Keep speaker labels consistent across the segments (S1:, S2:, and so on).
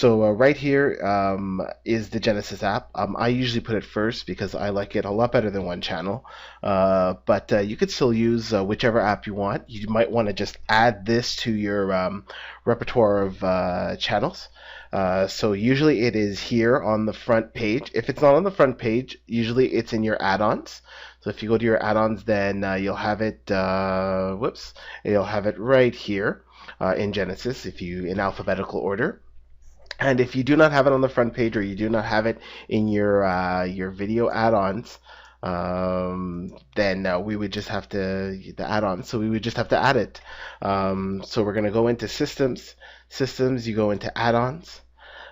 S1: So right here is the Genesis app. I usually put it first because I like it a lot better than one channel. But you could still use whichever app you want. You might want to just add this to your repertoire of channels. So usually it is here on the front page. If it's not on the front page, usually it's in your add-ons. So if you go to your add-ons, then you'll have it. You'll have it right here in Genesis if you in alphabetical order. And if you do not have it on the front page or you do not have it in your video add-ons, then we would just have to the add-on. So we would just have to add it. So we're gonna go into systems. Systems. You go into add-ons.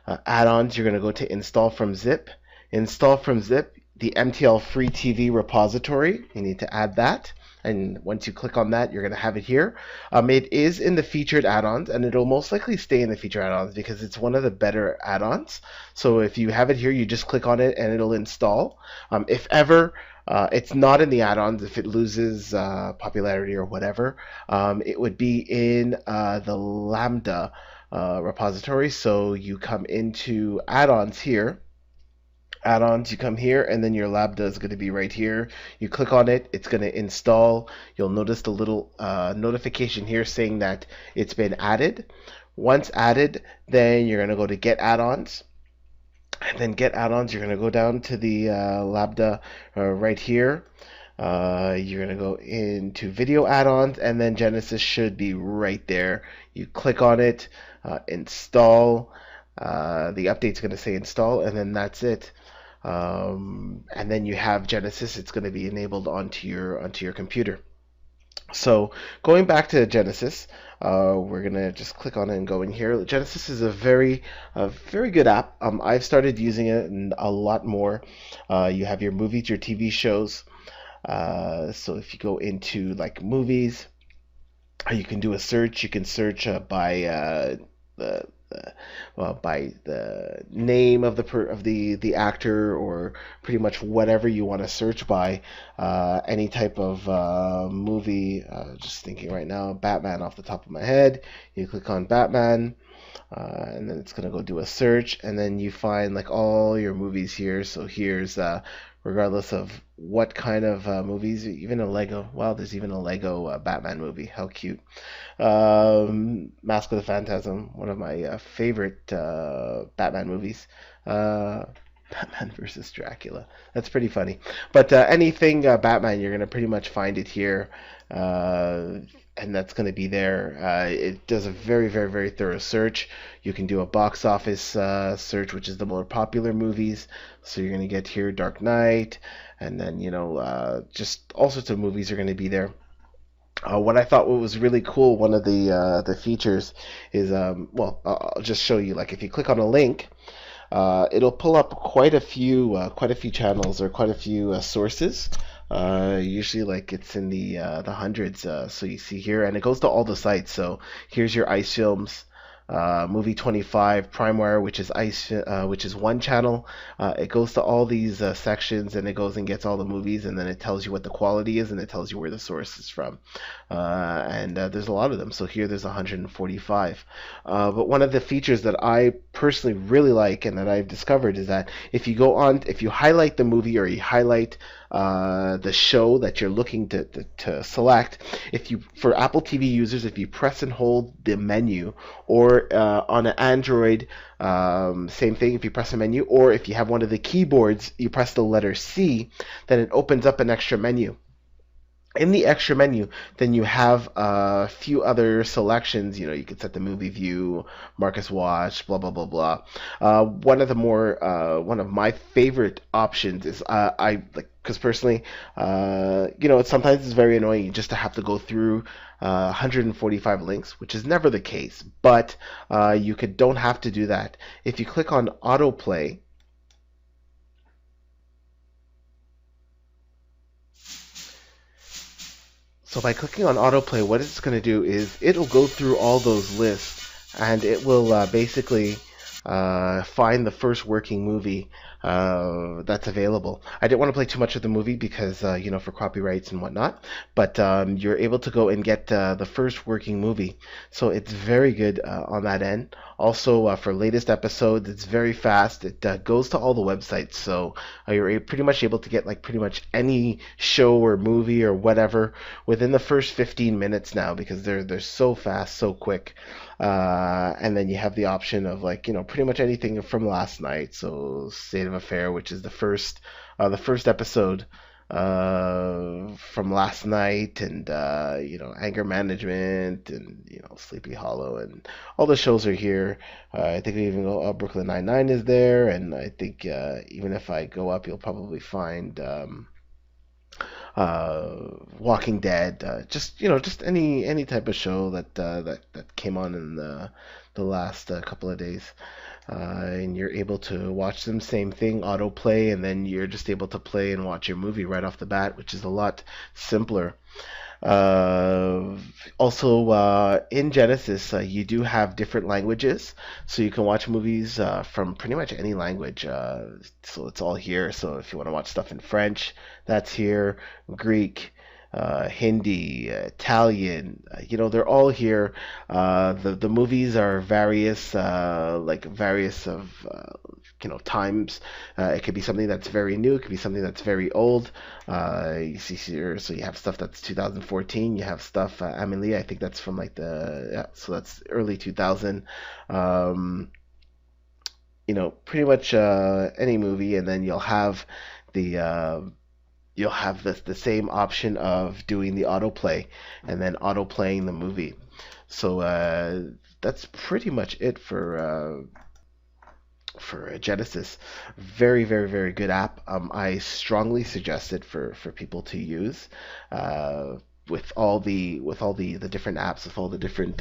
S1: Add-ons. You're gonna go to install from zip. Install from zip the MTL Free TV repository. You need to add that. And once you click on that, you're going to have it here. It is in the featured add-ons, and it'll most likely stay in the featured add-ons because it's one of the better add-ons. So if you have it here, you just click on it and it'll install. If ever it's not in the add-ons, if it loses popularity or whatever, it would be in the Lambda repository. So you come into add-ons here. Add-ons, you come here, and then your Lambda is going to be right here. You click on it, it's going to install. You'll notice the little notification here saying that it's been added. Once added, then you're going to go to get add-ons, and then get add-ons, you're going to go down to the Lambda right here. You're going to go into video add-ons, and then Genesis should be right there. You click on it, install. The update's going to say install, and then that's it. And then you have Genesis. It's going to be enabled onto your computer. So going back to Genesis, we're gonna just click on it and go in here. Genesis is a very good app. I've started using it and a lot more. You have your movies, your TV shows. So if you go into like movies, you can do a search. You can search by the by the name of the actor, or pretty much whatever you want to search by. Any type of movie. Just thinking right now, Batman off the top of my head. You click on Batman. And then it's gonna go do a search, and then you find like all your movies here. So here's regardless of what kind of movies, even a Lego. Wow, there's even a Lego Batman movie. How cute! Mask of the Phantasm, one of my favorite Batman movies. Batman versus Dracula. That's pretty funny. But anything Batman, you're gonna pretty much find it here. And that's going to be there. It does a very thorough search. You can do a box office search, which is the more popular movies. So you're going to get here Dark Knight, and then just all sorts of movies are going to be there. What I thought was really cool, one of the features is I'll just show you. Like if you click on a link, it'll pull up quite a few channels or quite a few sources. Usually like it's in the hundreds. So you see here, and it goes to all the sites. So here's your Ice Films, Movie 25, PrimeWire, which is one channel. It goes to all these sections, and it goes and gets all the movies, and then it tells you what the quality is, and it tells you where the source is from. And there's a lot of them. So here there's 145. But one of the features that I personally really like and that I've discovered is that if you highlight the movie, or you highlight the show that you're looking to select, for Apple TV users, if you press and hold the menu, or on an Android, same thing, if you press a menu, or if you have one of the keyboards, you press the letter C, then it opens up an extra menu. In the extra menu, then you have a few other selections. You could set the movie view, Marcus Watch, blah blah blah blah. One of my favorite options is I like, because personally, sometimes it's very annoying just to have to go through 145 links, which is never the case. But don't have to do that. If you click on autoplay. So by clicking on autoplay, what it's going to do is it'll go through all those lists, and it will basically find the first working movie that's available. I didn't want to play too much of the movie because for copyrights and whatnot. But you're able to go and get the first working movie, so it's very good on that end. Also, for latest episodes, it's very fast. It goes to all the websites, so you're pretty much able to get like pretty much any show or movie or whatever within the first 15 minutes now because they're so fast, so quick. And then you have the option of like pretty much anything from last night. So State of Affair, which is the first episode from last night, and Anger Management, and Sleepy Hollow, and all the shows are here. I think we even go Brooklyn Nine-Nine is there, and I think even if I go up, you'll probably find Walking Dead, just any type of show that came on in the last couple of days. And you're able to watch them. Same thing, autoplay, and then you're just able to play and watch your movie right off the bat, which is a lot simpler. Uh, Also, in Genesis, you do have different languages, so you can watch movies from pretty much any language. So it's all here. So if you want to watch stuff in French, that's here. Greek, Hindi, Italian, they're all here. The movies are various, like various of times. It could be something that's very new. It could be something that's very old. You see here, so you have stuff that's 2014. You have stuff, Amelie, I think that's from like yeah, so that's early 2000. Um, Pretty much any movie, and then the the same option of doing the autoplay and then autoplaying the movie. So that's pretty much it for Genesis. Very, very, very good app. I strongly suggest it for people to use. With all the different apps, with all the different